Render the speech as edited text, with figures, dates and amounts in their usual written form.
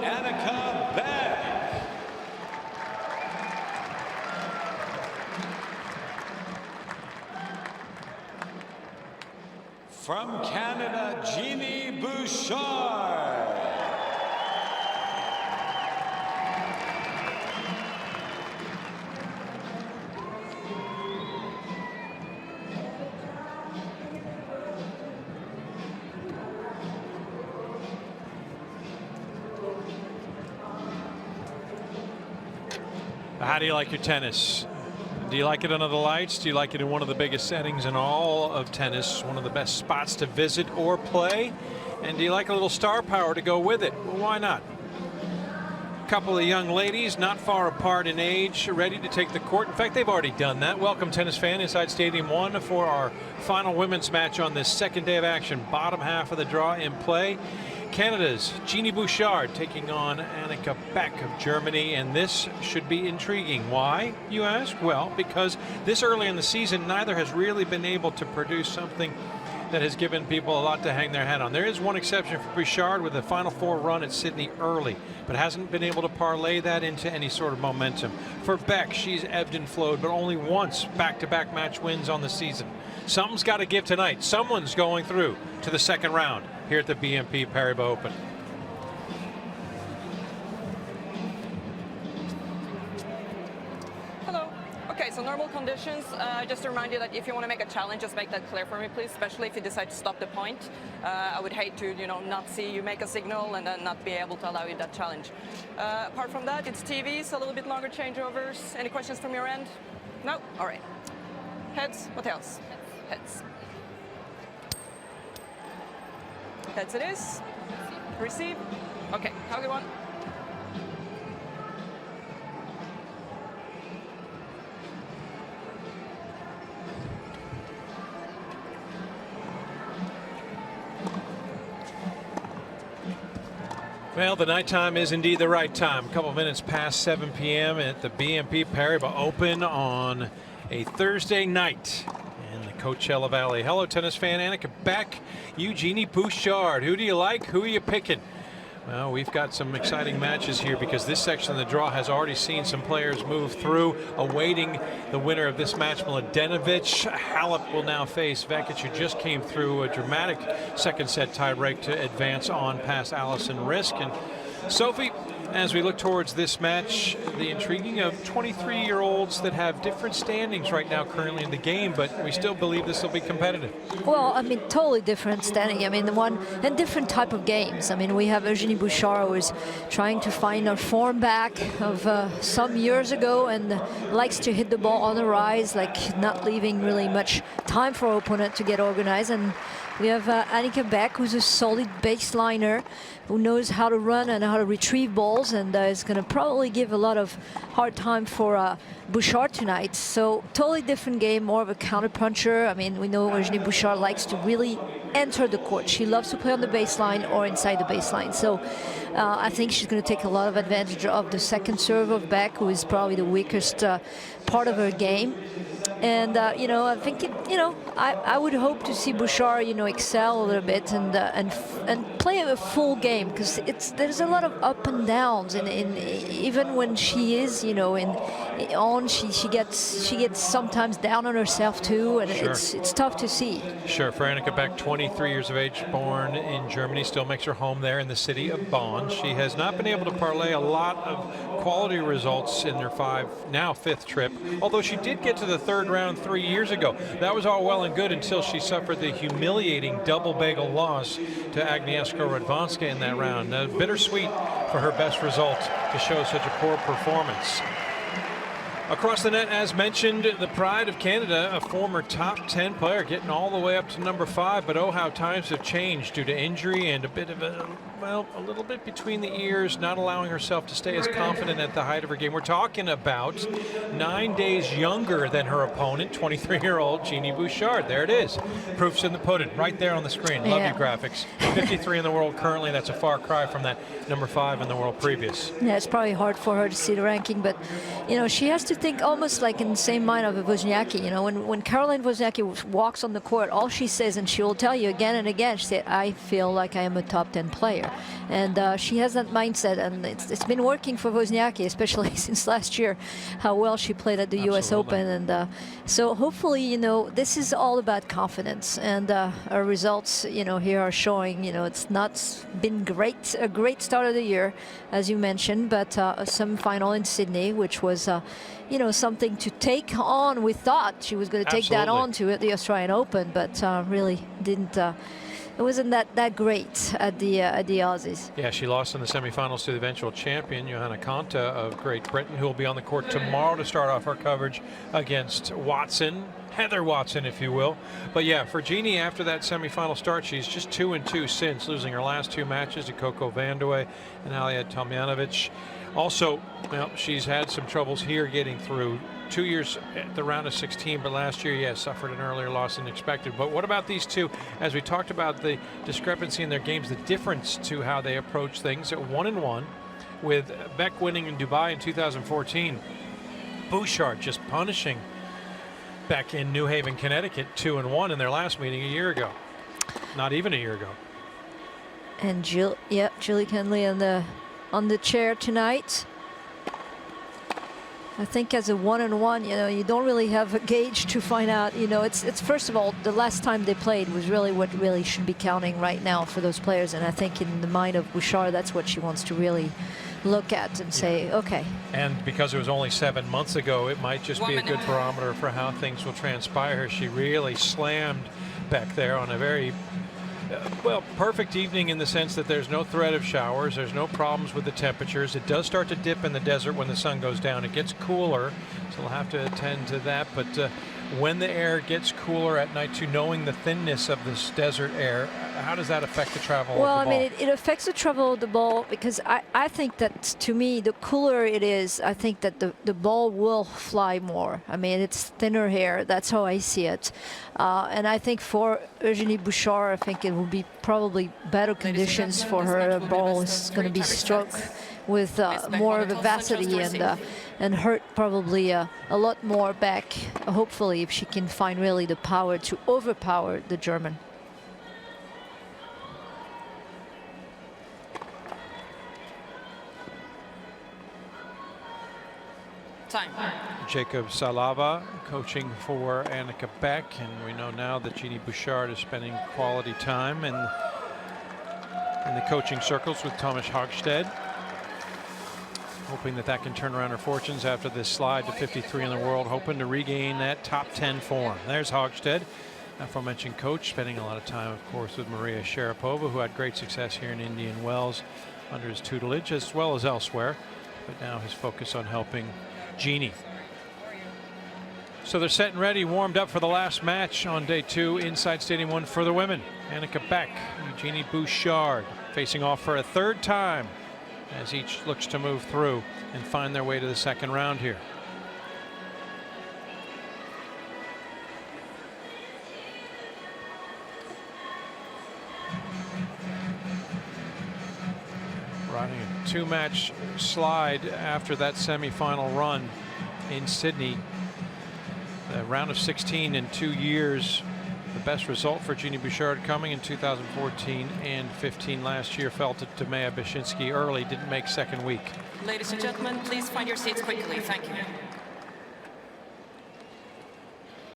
Annika Beck. From Canada, Eugenie Bouchard. How do you like your tennis? Do you like it under the lights? Do you like it in one of the biggest settings in all of tennis? One of the best spots to visit or play? And do you like a little star power to go with it? Well, why not? A couple of young ladies not far apart in age, ready to take the court. In fact, they've already done that. Welcome, tennis fan, inside Stadium 1 for our final women's match on this second day of action. Bottom half of the draw in play. Canada's Eugenie Bouchard taking on Annika Beck of Germany, and this should be intriguing. Why, you ask? Well, because this early in the season, neither has really been able to produce something that has given people a lot to hang their hat on. There is one exception for Bouchard with the Final Four run at Sydney early, but hasn't been able to parlay that into any sort of momentum. For Beck, she's ebbed and flowed, but only once back-to-back match wins on the season. Something's got to give tonight. Someone's going through to the second round here at the BNP Paribas Open. Hello. Okay, so normal conditions. Just to remind you that if you want to make a challenge, just make that clear for me, please. Especially if you decide to stop the point. I would hate to, not see you make a signal and then not be able to allow you that challenge. Apart from that, it's TVs, a little bit longer changeovers. Any questions from your end? No? All right. Heads or tails? Heads. Heads it is. Receive. Okay, how do you want? Well, the nighttime is indeed the right time. A couple minutes past 7 p.m. at the BNP Paribas Open on a Thursday night in the Coachella Valley. Hello, tennis fan. Annika Beck, Eugenie Bouchard. Who do you like? Who are you picking? Well, we've got some exciting matches here because this section of the draw has already seen some players move through, awaiting the winner of this match. Mladenovic. Halep will now face Vekic, who just came through a dramatic second set tiebreak to advance on past Allison Risk. And Sophie, as we look towards this match, the intriguing of 23-year-olds that have different standings right now currently in the game, but we still believe this will be competitive. Well, I mean, totally different standing. I mean, the one and different type of games. I mean, we have Eugenie Bouchard, who is trying to find her form back of some years ago and likes to hit the ball on the rise, like not leaving really much time for her opponent to get organized. And we have Annika Beck, who's a solid baseliner, who knows how to run and how to retrieve balls, and is going to probably give a lot of hard time for Bouchard tonight. So totally different game, more of a counter puncher. I mean, we know Eugenie Bouchard likes to really enter the court. She loves to play on the baseline or inside the baseline. So I think she's going to take a lot of advantage of the second serve of Beck, who is probably the weakest part of her game. And I think I would hope to see Bouchard excel a little bit and play a full game, because there's a lot of up and downs, and even when she is she gets sometimes down on herself too, and sure. It's tough to see. Sure. For Annika Beck, 23 years of age, born in Germany, still makes her home there in the city of Bonn. She has not been able to parlay a lot of quality results in her fifth trip, although she did get to the third round 3 years ago. That was all well and good until she suffered the humiliating double bagel loss to Agnieszka Radwanska in that round. Bittersweet for her best result to show such a poor performance. Across the net, as mentioned, the pride of Canada, a former top 10 player, getting all the way up to number 5. But oh, how times have changed due to injury and a little bit between the ears, not allowing herself to stay as confident at the height of her game. We're talking about 9 days younger than her opponent, 23-year-old Eugenie Bouchard. There it is. Proof's in the pudding, right there on the screen. Love your graphics. 53 in the world currently. That's a far cry from that number 5 in the world previous. Yeah, it's probably hard for her to see the ranking, but she has to think almost like in the same mind of a Wozniacki. When Caroline Wozniacki walks on the court, all she says, and she will tell you again and again, she said, I feel like I am a top 10 player. And she has that mindset, and it's been working for Wozniacki, especially since last year, how well she played at the U.S. Open. And so hopefully, you know, this is all about confidence, and our results, you know, here are showing, you know, it's not been a great start of the year, as you mentioned, but a semi-final in Sydney, which was, you know, something to take on. We thought she was going to take that on to the Australian Open, but really didn't. It wasn't that great at the Aussies. Yeah, she lost in the semifinals to the eventual champion, Johanna Konta of Great Britain, who will be on the court tomorrow to start off our coverage against Watson. Heather Watson, if you will. But yeah, for Eugenie, after that semifinal start, she's just 2-2 since, losing her last 2 matches to Coco Vandeweghe and Alia Tomljanovic. Also, well, she's had some troubles here getting through. 2 years at the round of 16, but last year, yes, suffered an earlier loss than expected. But what about these two? As we talked about the discrepancy in their games, the difference to how they approach things at 1-1, with Beck winning in Dubai in 2014, Bouchard just punishing Beck in New Haven, Connecticut, 2-1 in their last meeting a year ago. Not even a year ago. And Julie Kendley on the chair tonight. I think as a 1-on-1, you know, you don't really have a gauge to find out. You know, it's first of all, the last time they played was really what really should be counting right now for those players. And I think in the mind of Bouchard, that's what she wants to really look at and say, okay. And because it was only 7 months ago, it might just be a good barometer for how things will transpire. She really slammed Beck there on a very well, perfect evening in the sense that there's no threat of showers, there's no problems with the temperatures. It does start to dip in the desert when the sun goes down. It gets cooler, so we'll have to attend to that. But when the air gets cooler at night, too, knowing the thinness of this desert air, how does that affect the travel of the ball? Well, I mean, it affects the travel of the ball because I think that, to me, the cooler it is, I think that the ball will fly more. I mean, it's thinner air. That's how I see it. And I think for Eugenie Bouchard, I think it will be probably better conditions for her. Her ball is going to be struck with more vivacity and hurt probably a lot more back, hopefully, if she can find really the power to overpower the German. Time. Jacob Salava coaching for Annika Beck, and we know now that Eugenie Bouchard is spending quality time in the coaching circles with Thomas Hogstead, hoping that can turn around her fortunes after this slide to 53 in the world, hoping to regain that top 10 form. There's Hogstead, aforementioned coach, spending a lot of time, of course, with Maria Sharapova, who had great success here in Indian Wells under his tutelage, as well as elsewhere, but now his focus on helping Eugenie. So they're set and ready, warmed up for the last match on day 2 inside Stadium 1 for the women. Annika Beck, Eugenie Bouchard facing off for a 3rd time as each looks to move through and find their way to the 2nd round here. Riding a 2-match slide after that semifinal run in Sydney. The round of 16 in 2 years. The best result for Eugenie Bouchard coming in 2014 and 15 last year. Fell to Maya Beshinsky early, didn't make second week. Ladies and gentlemen, please find your seats quickly. Thank you.